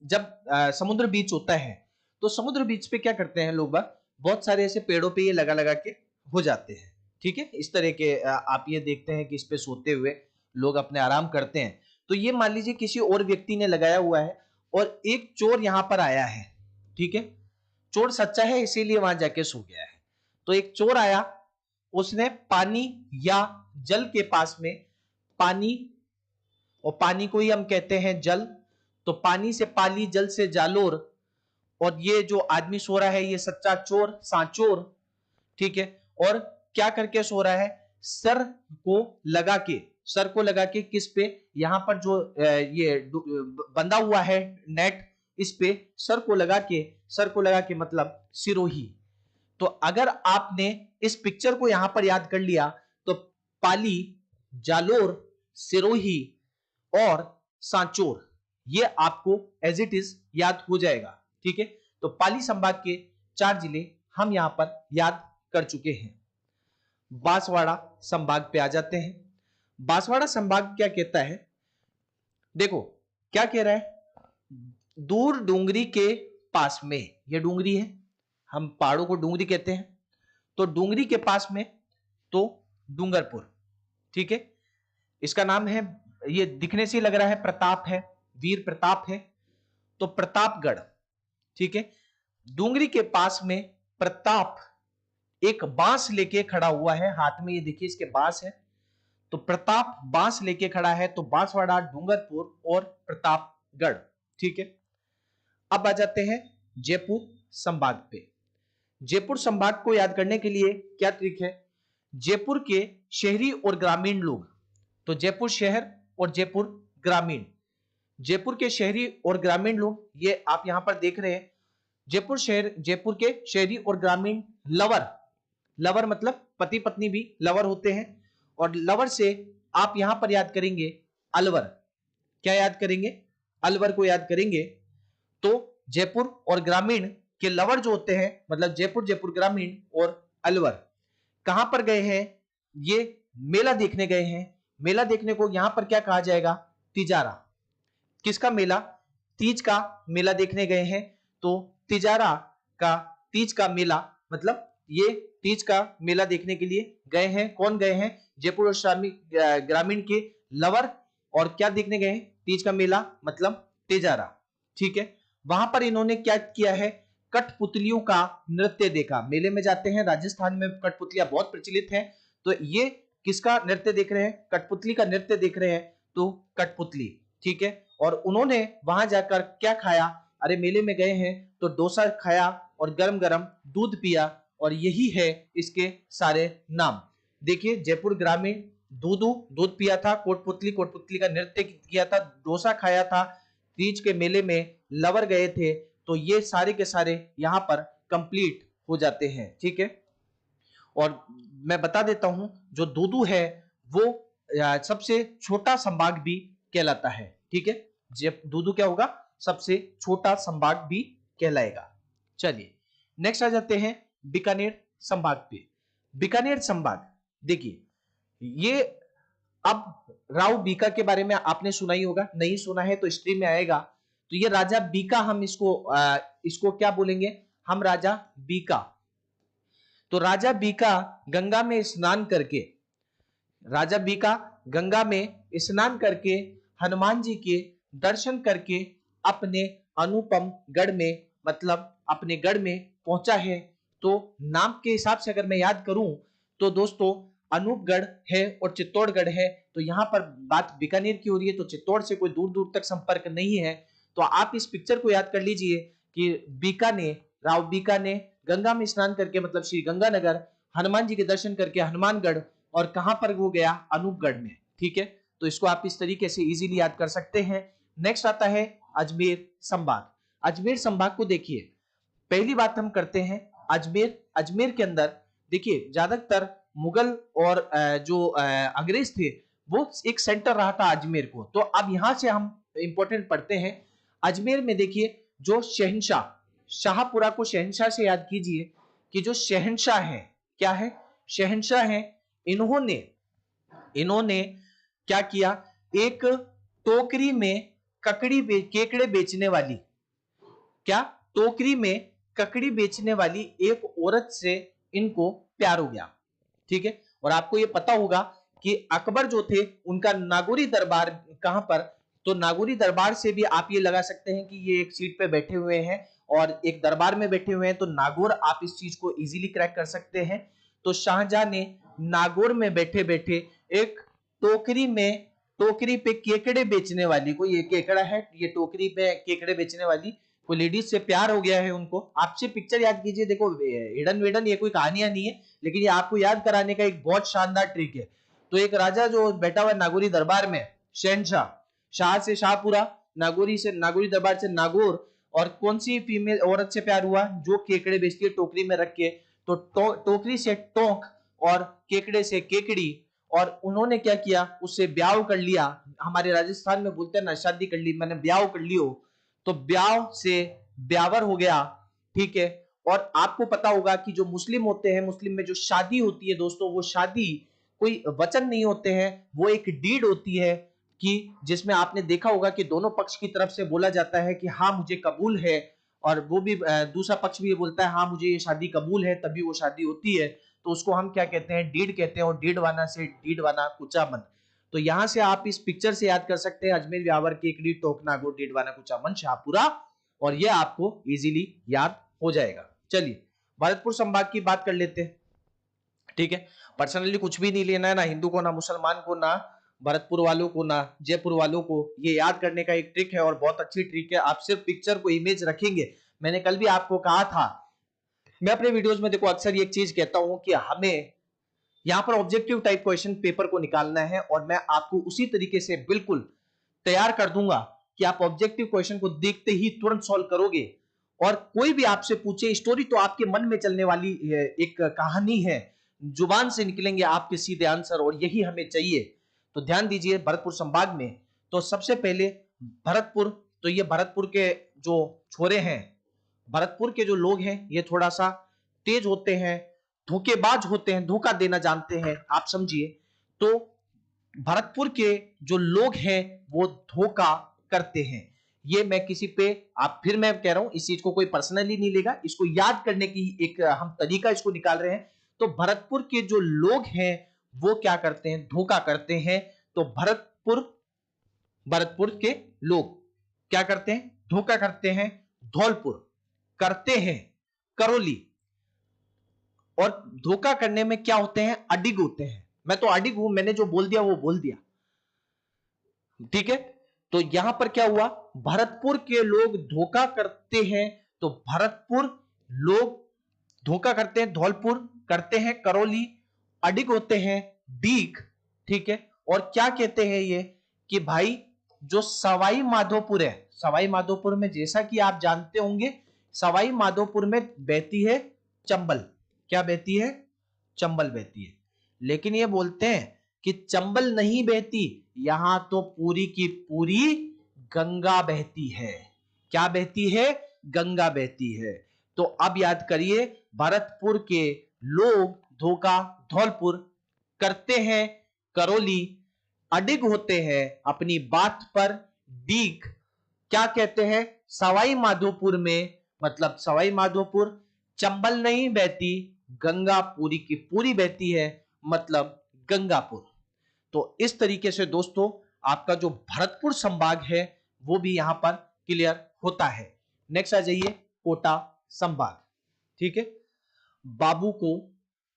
जब समुद्र बीच होता है, तो समुद्र बीच पे क्या करते हैं लोग, बहुत सारे ऐसे पेड़ों पे ये लगा लगा के हो जाते हैं। ठीक है, इस तरह के आप ये देखते हैं कि इस पे सोते हुए लोग अपने आराम करते हैं। तो ये मान लीजिए किसी और व्यक्ति ने लगाया हुआ है, और एक चोर यहां पर आया है। ठीक है, चोर सच्चा है इसीलिए वहां जाके सो गया है। तो एक चोर आया, उसने पानी या जल के पास में, पानी, और पानी को ही हम कहते हैं जल, तो पानी से पाली, जल से जालोर, और ये जो आदमी सो रहा है ये सच्चा चोर, सांचोर। ठीक है, और क्या करके सो रहा है, सर को लगा के, सर को लगा के किस पे, यहां पर जो ये बंधा हुआ है नेट, इस पे सर को लगा के मतलब सिरोही। तो अगर आपने इस पिक्चर को यहां पर याद कर लिया, तो पाली, जालोर, सिरोही और सांचोर, ये आपको एज इट इज याद हो जाएगा। ठीक है, तो पाली संभाग के 4 जिले हम यहां पर याद कर चुके हैं। बांसवाड़ा संभाग पे आ जाते हैं। बांसवाड़ा संभाग क्या कहता है, देखो क्या कह रहा है, दूर डूंगरी के पास में, ये डूंगरी है, हम पहाड़ों को डूंगरी कहते हैं, तो डूंगरी के पास में तो डूंगरपुर, ठीक है। इसका नाम है, ये दिखने से लग रहा है प्रताप है, वीर प्रताप है, तो प्रतापगढ़, ठीक है। डूंगरी के पास में प्रताप एक बांस लेके खड़ा हुआ है, हाथ में ये देखिए इसके बांस है, तो प्रताप बांस लेके खड़ा है, तो बांसवाड़ा, डूंगरपुर और प्रतापगढ़, ठीक है। अब आ जाते हैं जयपुर संभाग पे। जयपुर संभाग को याद करने के लिए क्या ट्रिक है, जयपुर के शहरी और ग्रामीण लोग, तो जयपुर शहर और जयपुर ग्रामीण, जयपुर के शहरी और ग्रामीण लोग, ये आप यहां पर देख रहे हैं, जयपुर शहर, जयपुर के शहरी और ग्रामीण लवर, लवर मतलब पति पत्नी भी लवर होते हैं, और लवर से आप यहां पर याद करेंगे अलवर, क्या याद करेंगे, अलवर को याद करेंगे। तो जयपुर और ग्रामीण के लवर जो होते हैं, मतलब जयपुर, जयपुर ग्रामीण और अलवर, कहां पर गए हैं, ये मेला देखने गए हैं। मेला देखने को यहां पर क्या कहा जाएगा, तिजारा। किसका मेला, तीज का मेला देखने गए हैं, तो तिजारा का, तीज का मेला, मतलब ये तीज का मेला देखने के लिए गए हैं। कौन गए हैं, जयपुर और ग्रामीण के लवर, और क्या देखने गए हैं, तीज का मेला मतलब तिजारा, ठीक है। वहां पर इन्होंने क्या किया है, कठपुतलियों का नृत्य देखा। मेले में जाते हैं, राजस्थान में कठपुतलियां बहुत प्रचलित हैं, तो ये किसका नृत्य देख रहे हैं, कठपुतली का नृत्य देख रहे हैं, तो कठपुतली, ठीक है। और उन्होंने वहां जाकर क्या खाया, अरे मेले में गए हैं तो डोसा खाया और गरम गरम दूध पिया, और यही है इसके सारे नाम। देखिए जयपुर ग्रामीण, दूध पिया था, कोटपुतली, कोटपुतली का नृत्य किया था, डोसा खाया था, तीज के मेले में लवर गए थे, तो ये सारे के सारे यहां पर कंप्लीट हो जाते हैं, ठीक है। और मैं बता देता हूं, जो दूदू है वो सबसे छोटा संभाग भी कहलाता है, ठीक है। जब दूदू क्या होगा, सबसे छोटा संभाग भी कहलाएगा। चलिए नेक्स्ट आ जाते हैं बीकानेर संभाग पे। बीकानेर संभाग, देखिए ये, अब राव बीका के बारे में आपने सुना ही होगा, नहीं सुना है तो स्ट्रीम में आएगा। तो ये राजा बीका, हम इसको क्या बोलेंगे, हम राजा बीका। तो राजा बीका गंगा में स्नान करके, राजा बीका गंगा में स्नान करके, हनुमान जी के दर्शन करके अपने अनुपम गढ़ में, मतलब अपने गढ़ में पहुंचा है। तो नाम के हिसाब से अगर मैं याद करूं तो दोस्तों अनूपगढ़ है और चित्तौड़गढ़ है, तो यहां पर बात बीकानेर की हो रही है, तो चित्तौड़ से कोई दूर दूर तक संपर्क नहीं है। तो आप इस पिक्चर को याद कर लीजिए कि बीका ने, राव बीका ने गंगा में स्नान करके, मतलब श्री गंगानगर, हनुमान जी के दर्शन करके हनुमानगढ़, और कहां पर वो गया, अनूपगढ़ में, ठीक है। तो इसको आप इस तरीके से इजीली याद कर सकते हैं। नेक्स्ट आता है अजमेर संभाग। अजमेर संभाग को देखिए, पहली बात हम करते हैं अजमेर। अजमेर के अंदर देखिए ज्यादातर मुगल और जो अंग्रेज थे, वो एक सेंटर रहा था अजमेर को। तो अब यहां से हम इंपॉर्टेंट पढ़ते हैं। अजमेर में देखिए जो शहंशाह, शाहपुरा को शहंशाह से याद कीजिए कि जो शहंशाह है, क्या है, शहंशाह है, इन्होंने क्या किया, एक टोकरी में केकड़े बेचने वाली, क्या, टोकरी में ककड़ी बेचने वाली एक औरत से इनको प्यार हो गया, ठीक है। और आपको ये पता होगा कि अकबर जो थे उनका नागौरी दरबार कहां पर, तो नागौरी दरबार से भी आप ये लगा सकते हैं कि ये एक सीट पे बैठे हुए हैं और एक दरबार में बैठे हुए हैं, तो नागौर, आप इस चीज को इजीली क्रैक कर सकते हैं। तो शाहजहां ने नागौर में बैठे बैठे एक टोकरी पे केकड़े बेचने वाली, कोई ये केकड़ा है, ये टोकरी पे केकड़े बेचने वाली कोई लेडीज से प्यार हो गया है उनको। आपसे पिक्चर याद कीजिए, देखो हिडन वेडन ये कोई कहानियां नहीं है, लेकिन ये आपको याद कराने का एक बहुत शानदार ट्रिक है। तो एक राजा जो बैठा हुआ नागौरी दरबार में, शहनशाह, शाह से शाहपुरा, नागौरी से, नागौरी दरबार से नागौर, और कौन सी फीमेल औरत से प्यार हुआ, जो केकड़े बेचती है टोकरी में रख के। तो टोकरी से टोंक और केकड़े से केकड़ी, और उन्होंने क्या किया, उससे ब्याह कर लिया। हमारे राजस्थान में बोलते हैं ना, शादी कर ली, मैंने ब्याह कर लियो, तो ब्याह से ब्यावर हो गया, ठीक है। और आपको पता होगा कि जो मुस्लिम होते हैं, मुस्लिम में जो शादी होती है दोस्तों, वो शादी कोई वचन नहीं होते हैं, वो एक डीड होती है, कि जिसमें आपने देखा होगा कि दोनों पक्ष की तरफ से बोला जाता है कि हाँ मुझे कबूल है, और वो भी दूसरा पक्ष भी ये बोलता है हाँ मुझे ये शादी कबूल है, तभी वो शादी होती है, तो उसको हम क्या कहते हैं, डीड कहते हैं। और डीडवाना से डीडवाना कुचामन। तो यहां से आप इस पिक्चर से याद कर सकते हैं अजमेर व्यावर के एकड़ी टोकनागो डीडवाना कुचामन शाहपुरा, और ये आपको इजीली याद हो जाएगा। चलिए भरतपुर संभाग की बात कर लेते हैं। ठीक है, पर्सनली कुछ भी नहीं लेना है, ना हिंदू को, ना मुसलमान को, ना भरतपुर वालों को, ना जयपुर वालों को। ये याद करने का एक ट्रिक है और बहुत अच्छी ट्रिक है। आप सिर्फ पिक्चर को इमेज रखेंगे। मैंने कल भी आपको कहा था, मैं अपने वीडियोस में देखो अक्सर ये एक चीज कहता हूं कि हमें यहां पर ऑब्जेक्टिव टाइप क्वेश्चन पेपर को निकालना है, और मैं आपको उसी तरीके से बिल्कुल तैयार कर दूंगा कि आप ऑब्जेक्टिव क्वेश्चन को देखते ही तुरंत सॉल्व करोगे। और कोई भी आपसे पूछे, स्टोरी तो आपके मन में चलने वाली एक कहानी है, जुबान से निकलेंगे आपके सीधे आंसर, और यही हमें चाहिए। तो ध्यान दीजिए भरतपुर संभाग में। तो सबसे पहले भरतपुर, तो ये भरतपुर के जो छोरे हैं, भरतपुर के जो लोग हैं, ये थोड़ा सा तेज होते हैं, धोखेबाज होते हैं, धोखा देना जानते हैं, आप समझिए। तो भरतपुर के जो लोग हैं वो धोखा करते हैं। ये मैं किसी पे, आप फिर मैं कह रहा हूं, इस चीज को कोई पर्सनली नहीं लेगा, इसको याद करने की एक हम तरीका इसको निकाल रहे हैं। तो भरतपुर के जो लोग हैं वो क्या करते हैं, धोखा करते हैं। तो भरतपुर के लोग क्या करते हैं, धोखा करते हैं। धौलपुर करते हैं करौली। और धोखा करने में क्या होते हैं, अडिग होते हैं। मैं तो अडिग हूं, मैंने जो बोल दिया वो बोल दिया। ठीक है, तो यहां पर क्या हुआ, भरतपुर के लोग धोखा करते हैं। तो भरतपुर लोग धोखा करते हैं, धौलपुर करते हैं करौली, अडिग होते हैं डीग। ठीक है, और क्या कहते हैं ये कि भाई जो सवाई माधोपुर है, सवाई माधोपुर में जैसा कि आप जानते होंगे, सवाई माधोपुर में बहती है चंबल। क्या बहती है, चंबल बहती है। लेकिन ये बोलते हैं कि चंबल नहीं बहती, यहां तो पूरी की पूरी गंगा बहती है। क्या बहती है, गंगा बहती है। तो अब याद करिए, भरतपुर के लोग धोखा धौलपुर करते हैं, करौली अडिग होते हैं अपनी बात पर, डीग क्या कहते हैं, सवाई माधोपुर में, मतलब सवाई माधोपुर चंबल नहीं बहती, गंगा पूरी की पूरी बहती है, मतलब गंगापुर। तो इस तरीके से दोस्तों आपका जो भरतपुर संभाग है वो भी यहां पर क्लियर होता है। नेक्स्ट आ जाइए कोटा संभाग। ठीक है, बाबू को,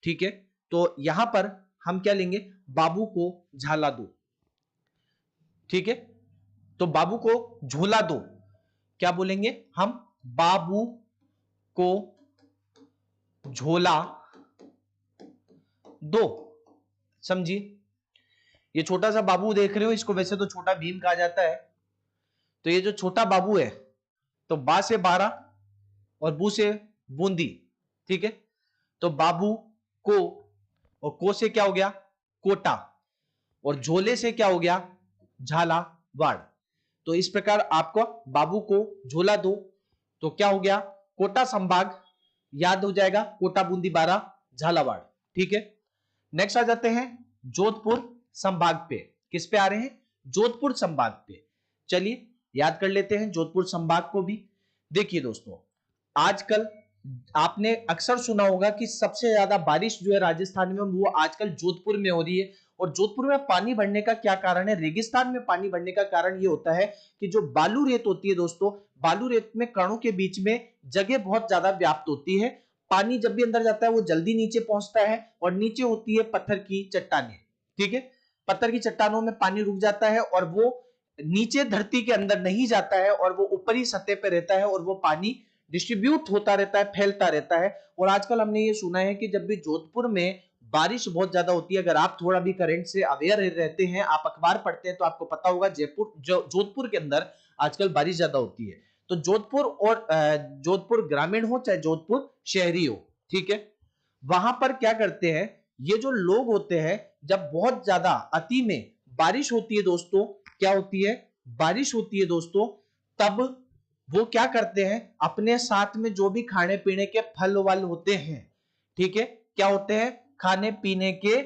ठीक है, तो यहां पर हम क्या लेंगे, बाबू को झाला दो। ठीक है, तो बाबू को झोला दो, क्या बोलेंगे हम, बाबू को झोला दो। समझिए, ये छोटा सा बाबू देख रहे हो, इसको वैसे तो छोटा भीम कहा जाता है। तो ये जो छोटा बाबू है, तो बा से 12 और बू से बूंदी। ठीक है, तो बाबू को, और को से क्या हो गया, कोटा, और झोले से क्या हो गया, झालावाड़। तो इस प्रकार आपको बाबू को झोला दो, तो क्या हो गया, कोटा संभाग याद हो जाएगा, कोटा बूंदी 12 झालावाड़। ठीक है, नेक्स्ट आ जाते हैं जोधपुर संभाग पे। किस पे आ रहे हैं, जोधपुर संभाग पे। चलिए याद कर लेते हैं जोधपुर संभाग को भी। देखिए दोस्तों, आजकल आपने अक्सर सुना होगा कि सबसे ज्यादा बारिश जो है राजस्थान में वो आजकल जोधपुर में हो रही है। और जोधपुर में पानी बढ़ने का क्या कारण है, रेगिस्तान में पानी बढ़ने का कारण ये होता है कि जो बालू रेत होती है दोस्तों, बालू रेत में कणों के बीच में जगह बहुत ज्यादा व्याप्त होती है। पानी जब भी अंदर जाता है वो जल्दी नीचे पहुंचता है, और नीचे होती है पत्थर की चट्टानें। ठीक है, पत्थर की चट्टानों में पानी रुक जाता है और वो नीचे धरती के अंदर नहीं जाता है, और वो ऊपरी सतह पे रहता है, और वो पानी डिस्ट्रीब्यूट होता रहता है, फैलता रहता है। और आजकल हमने ये सुना है कि जब भी जोधपुर में बारिश बहुत ज्यादा होती है, अगर आप थोड़ा भी करंट से अवेयर रहते हैं, आप अखबार पढ़ते हैं, तो आपको पता होगा जोधपुर के अंदर आजकल बारिश ज्यादा होती है। तो जोधपुर, और जोधपुर ग्रामीण हो चाहे जोधपुर शहरी हो, ठीक है, वहां पर क्या करते हैं, ये जो लोग होते हैं, जब बहुत ज्यादा अति में बारिश होती है दोस्तों, क्या होती है, बारिश होती है दोस्तों, तब वो क्या करते हैं, अपने साथ में जो भी खाने पीने के फल वल होते हैं, ठीक है, क्या होते हैं, खाने पीने के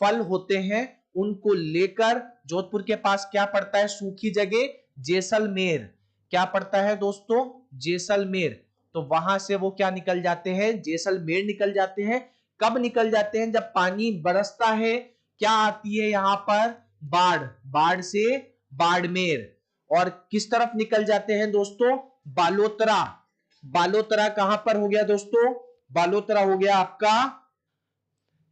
फल होते हैं, उनको लेकर जोधपुर के पास क्या पड़ता है, सूखी जगह जैसलमेर। क्या पड़ता है दोस्तों, जैसलमेर। तो वहां से वो क्या निकल जाते हैं, जैसलमेर निकल जाते हैं। कब निकल जाते हैं, जब पानी बरसता है, क्या आती है यहां पर, बाढ़, बाढ़ से बाड़मेर। और किस तरफ निकल जाते हैं दोस्तों, बालोतरा। बालोतरा कहां पर हो गया दोस्तों, बालोतरा हो गया आपका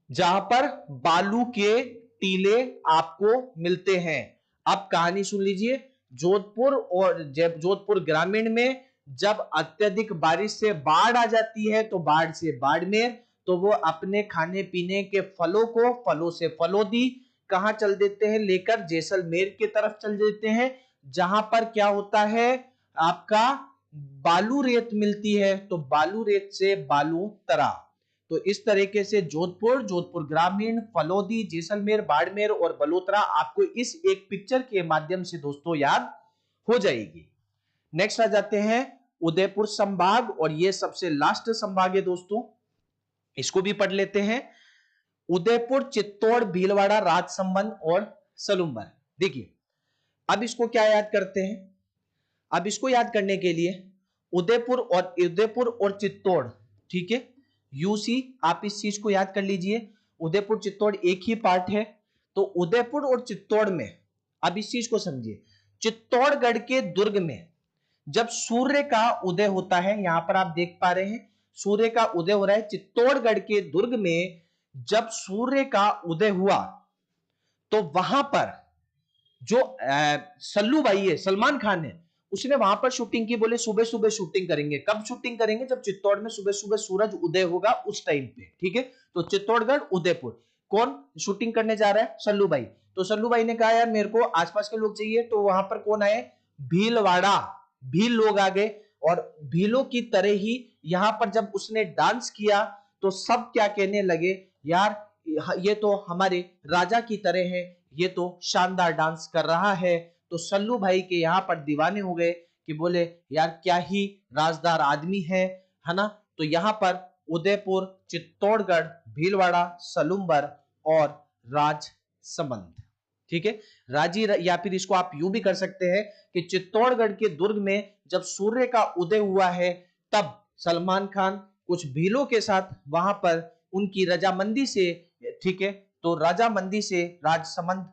जहां पर बालू के टीले आपको मिलते हैं। अब कहानी सुन लीजिए, जोधपुर और जोधपुर ग्रामीण में जब अत्यधिक बारिश से बाढ़ आ जाती है तो बाढ़ से बाड़मेर, तो वो अपने खाने पीने के फलों को, फलों से फलोदी कहां चल देते हैं, लेकर जैसलमेर की तरफ चल देते हैं, जहां पर क्या होता है आपका बालू रेत मिलती है, तो बालू रेत से बालू तरा। तो इस तरीके से जोधपुर, जोधपुर ग्रामीण, फलोदी, जैसलमेर, बाड़मेर और बलोत्रा आपको इस एक पिक्चर के माध्यम से दोस्तों याद हो जाएगी। नेक्स्ट आ जाते हैं उदयपुर संभाग, और ये सबसे लास्ट संभाग है दोस्तों, इसको भी पढ़ लेते हैं। उदयपुर, चित्तौड़, भीलवाड़ा, राजसमंद और सलूम्बर। देखिए अब इसको क्या याद करते हैं, अब इसको याद करने के लिए उदयपुर और चित्तौड़, ठीक है, यूसी आप इस चीज को याद कर लीजिए, उदयपुर चित्तौड़ एक ही पार्ट है। तो उदयपुर और चित्तौड़ में, अब इस चीज को समझिए, चित्तौड़गढ़ के दुर्ग में जब सूर्य का उदय होता है, यहां पर आप देख पा रहे हैं सूर्य का उदय हो रहा है, चित्तौड़गढ़ के दुर्ग में जब सूर्य का उदय हुआ तो वहां पर जो सल्लू भाई है, सलमान खान है, उसने वहां पर शूटिंग की। बोले सुबह सुबह शूटिंग करेंगे। कब शूटिंग करेंगे, जब चित्तौड़ में सुबह सुबह सूरज उदय होगा उस टाइम पे, ठीक है। तो चित्तौड़गढ़, उदयपुर, कौन शूटिंग करने जा रहा है, सल्लू भाई। तो सल्लू भाई ने कहा यार मेरे को आसपास के लोग चाहिए, तो वहां पर कौन आए, भीलवाड़ा, भील लोग आ गए। और भीलों की तरह ही यहां पर जब उसने डांस किया तो सब क्या कहने लगे, यार ये तो हमारे राजा की तरह है, ये तो शानदार डांस कर रहा है। तो सल्लू भाई के यहाँ पर दीवाने हो गए कि बोले यार क्या ही राजदार आदमी है ना। तो यहाँ पर उदयपुर, चित्तौड़गढ़, भीलवाड़ा, सलूम्बर और राजसमंद, ठीक है। राजी, या फिर इसको आप यूं भी कर सकते हैं कि चित्तौड़गढ़ के दुर्ग में जब सूर्य का उदय हुआ है तब सलमान खान कुछ भीलों के साथ वहां पर उनकी रजामंदी से, ठीक है, तो रजामंदी से राजसमंद,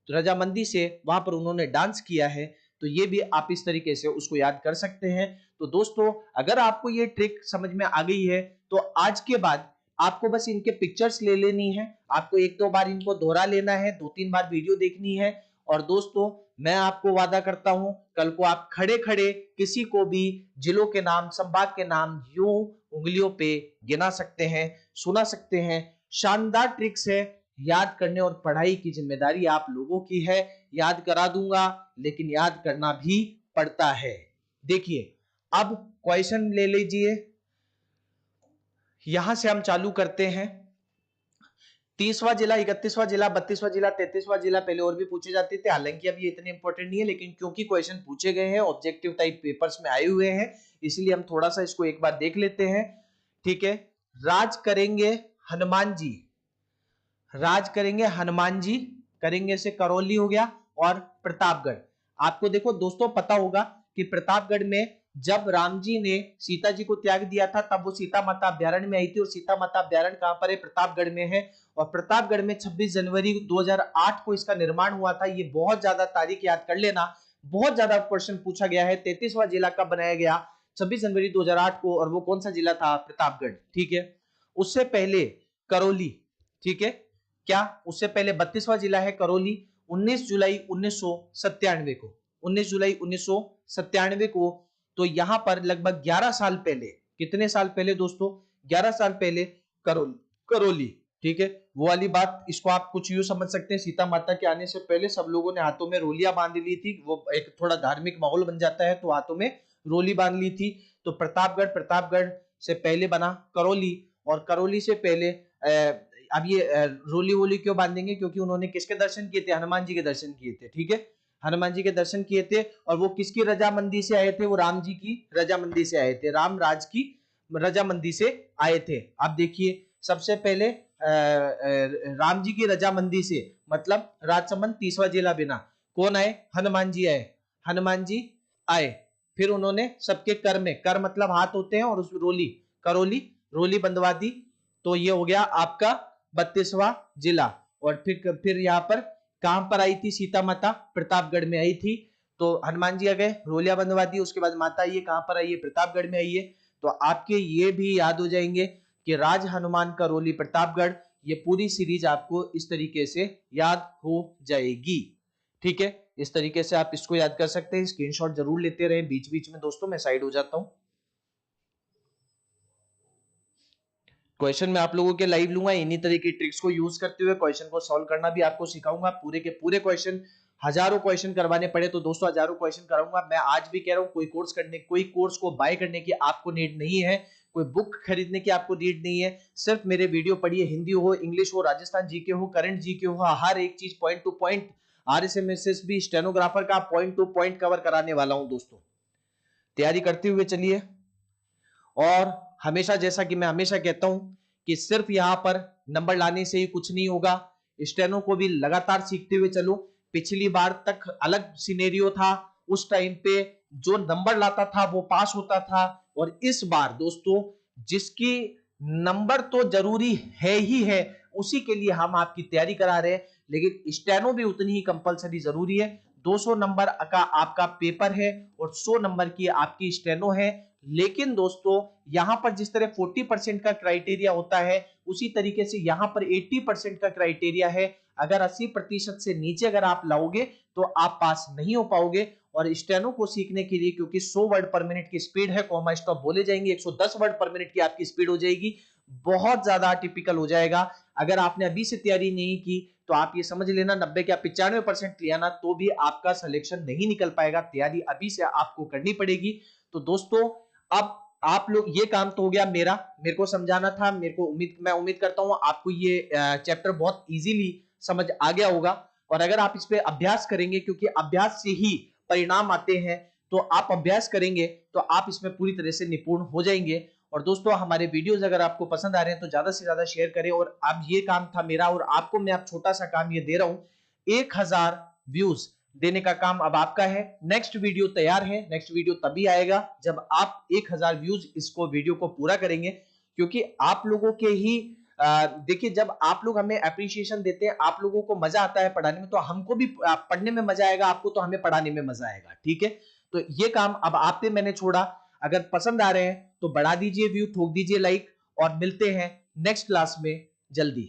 रजामंदी से वहां पर उन्होंने डांस किया है। तो ये भी आप इस तरीके से उसको याद कर सकते हैं। तो दोस्तों अगर आपको ये ट्रिक समझ में आ गई है तो आज के बाद आपको बस इनके पिक्चर्स ले लेनी है, आपको एक दो बार इनको दोहरा लेना है, दो तीन बार वीडियो देखनी है। और दोस्तों मैं आपको वादा करता हूं कल को आप खड़े खड़े किसी को भी जिलों के नाम, संभाग के नाम यूं उंगलियों पे गिना सकते हैं, सुना सकते हैं। शानदार ट्रिक्स है, याद करने और पढ़ाई की जिम्मेदारी आप लोगों की है। याद करा दूंगा लेकिन याद करना भी पड़ता है। देखिए अब क्वेश्चन ले लीजिए, यहां से हम चालू करते हैं। 30वां जिला, 31वां जिला, 32वां जिला, 33वां जिला पहले और भी पूछे जाते थे, हालांकि अब ये इतने इंपॉर्टेंट नहीं है, लेकिन क्योंकि क्वेश्चन पूछे गए हैं, ऑब्जेक्टिव टाइप पेपर्स में आए हुए हैं, इसलिए हम थोड़ा सा इसको एक बार देख लेते हैं, ठीक है। राज करेंगे हनुमान जी, राज करेंगे हनुमान जी, करेंगे से करौली हो गया और प्रतापगढ़। आपको देखो दोस्तों पता होगा कि प्रतापगढ़ में जब राम जी ने सीता जी को त्याग दिया था तब वो सीता माता अभ्यारण्य में आई थी, और सीता माता अभ्यारण्य कहां पर है, प्रतापगढ़ में है। और प्रतापगढ़ में 26 जनवरी 2008 को इसका निर्माण हुआ था। ये बहुत ज्यादा तारीख याद कर लेना, बहुत ज्यादा क्वेश्चन पूछा गया है। 33वां जिला कब बनाया गया, 26 जनवरी 2008 को, और वो कौन सा जिला था, प्रतापगढ़, ठीक है। उससे पहले करौली, ठीक है, क्या उससे पहले 32वां जिला है करौली, 19 जुलाई 1997 को, 19 जुलाई 1997 को। तो यहां पर लगभग 11 साल पहले, कितने साल पहले दोस्तों, 11 साल पहले करौली, करौली, ठीक है। वो वाली बात, इसको आप कुछ यूं समझ सकते हैं, सीता माता के आने से पहले सब लोगों ने हाथों में रोलियां बांध ली थी, वो एक थोड़ा धार्मिक माहौल बन जाता है तो हाथों में रोली बांध ली थी। तो प्रतापगढ़, प्रतापगढ़ से पहले बना करौली, और करौली से पहले अब ये रोली वोली क्यों बांधेंगे, क्योंकि उन्होंने किसके दर्शन किए थे, हनुमान जी के दर्शन किए थे, ठीक है, हनुमान जी के दर्शन किए थे। और वो किसकी रजामंदी से आए थे, वो राम जी की रजामंदी से आए थे, राम राज की रजामंदी से आए थे। अब देखिए सबसे पहले राम जी की रजामंदी से, मतलब राजसमंद 30वां जिला बिना, कौन आए, हनुमान जी आए, हनुमान जी आए। फिर उन्होंने सबके कर में, कर मतलब हाथ होते हैं, और उसमें रोली, करोली, रोली बंधवा दी। तो ये हो गया आपका 32वां जिला। और फिर यहाँ पर कहां पर आई थी सीता माता? प्रतापगढ़ में आई थी। तो हनुमान जी आ गए, रोलियां बंधवा दी, उसके बाद माता आई है, कहां पर आई है? प्रतापगढ़ में आई है। तो आपके ये भी याद हो जाएंगे कि राज हनुमान का रोली प्रतापगढ़, ये पूरी सीरीज आपको इस तरीके से याद हो जाएगी। ठीक है, इस तरीके से आप इसको याद कर सकते हैं। स्क्रीनशॉट जरूर लेते रहें बीच बीच में दोस्तों, मैं साइड हो जाता हूं। क्वेश्चन मैं आप लोगों के लाइव लूंगा, इन्हीं तरह की ट्रिक्स को यूज करते हुए क्वेश्चन को सॉल्व करना भी आपको सिखाऊंगा। पूरे के पूरे क्वेश्चन, हजारों क्वेश्चन करवाने पड़े तो दोस्तों हजारों क्वेश्चन कराऊंगा। मैं आज भी कह रहा हूं, कोई कोर्स को बाय करने की आपको नीड नहीं है, कोई बुक खरीदने की आपको नीड नहीं है। सिर्फ मेरे वीडियो पढ़िए, हिंदी हो, इंग्लिश हो, राजस्थान जीके हो, करंट जीके हो, हर एक चीज पॉइंट टू पॉइंट, आरएसएमएसएस भी, स्टेनोग्राफर का पॉइंट टू पॉइंट कवर कराने वाला हूं दोस्तों। तैयारी करते हुए चलिए। और हमेशा, जैसा कि मैं हमेशा कहता हूं कि सिर्फ यहां पर नंबर लाने से ही कुछ नहीं होगा, स्टेनो को भी लगातार सीखते हुए चलो। पिछली बार तक अलग सिनेरियो था, उस टाइम पे जो नंबर लाता था वो पास होता था, और इस बार दोस्तों जिसकी नंबर तो जरूरी है ही है, उसी के लिए हम आपकी तैयारी करा रहे हैं, लेकिन स्टेनो भी उतनी ही कंपलसरी जरूरी है। 200 नंबर का आपका पेपर है और 100 नंबर की आपकी स्टेनो है। लेकिन दोस्तों यहां पर जिस तरह 40% का क्राइटेरिया होता है, उसी तरीके से यहां पर 80% का क्राइटेरिया है। अगर 80% से नीचे अगर आप लाओगे तो आप पास नहीं हो पाओगे। और स्टेनो को सीखने के लिए, क्योंकि 100 वर्ड पर मिनट की स्पीड है, कॉमा स्टॉप बोले जाएंगे, 110 वर्ड पर मिनट की आपकी स्पीड हो जाएगी, बहुत ज्यादा टिपिकल हो जाएगा। अगर आपने अभी से तैयारी नहीं की तो आप ये समझ लेना 90 या 95% लिया ना तो भी आपका सिलेक्शन नहीं निकल पाएगा। तैयारी अभी से आपको करनी पड़ेगी। तो दोस्तों अब आप लोग, ये काम तो हो गया मेरा, मेरे को समझाना था, मैं उम्मीद करता हूं आपको ये चैप्टर बहुत इजीली समझ आ गया होगा। और अगर आप इस पे अभ्यास करेंगे, क्योंकि अभ्यास से ही परिणाम आते हैं, तो आप अभ्यास करेंगे तो आप इसमें पूरी तरह से निपुण हो जाएंगे। और दोस्तों हमारे वीडियोस अगर आपको पसंद आ रहे हैं तो ज्यादा से ज्यादा शेयर करें। और अब ये काम था मेरा, और आपको मैं अब छोटा सा काम ये दे रहा हूं, 1000 व्यूज देने का काम अब आपका है। नेक्स्ट वीडियो तैयार है, नेक्स्ट वीडियो तभी आएगा जब आप 1000 व्यूज इसको वीडियो को पूरा करेंगे, क्योंकि आप लोगों के ही देखिए, जब आप लोग हमें अप्रिसिएशन देते हैं, आप लोगों को मजा आता है पढ़ाने में, तो हमको भी पढ़ने में मजा आएगा, आपको तो हमें पढ़ाने में मजा आएगा। ठीक है, तो ये काम अब आप पे मैंने छोड़ा। अगर पसंद आ रहे हैं तो बढ़ा दीजिए व्यू, ठोक दीजिए लाइक, और मिलते हैं नेक्स्ट क्लास में जल्दी।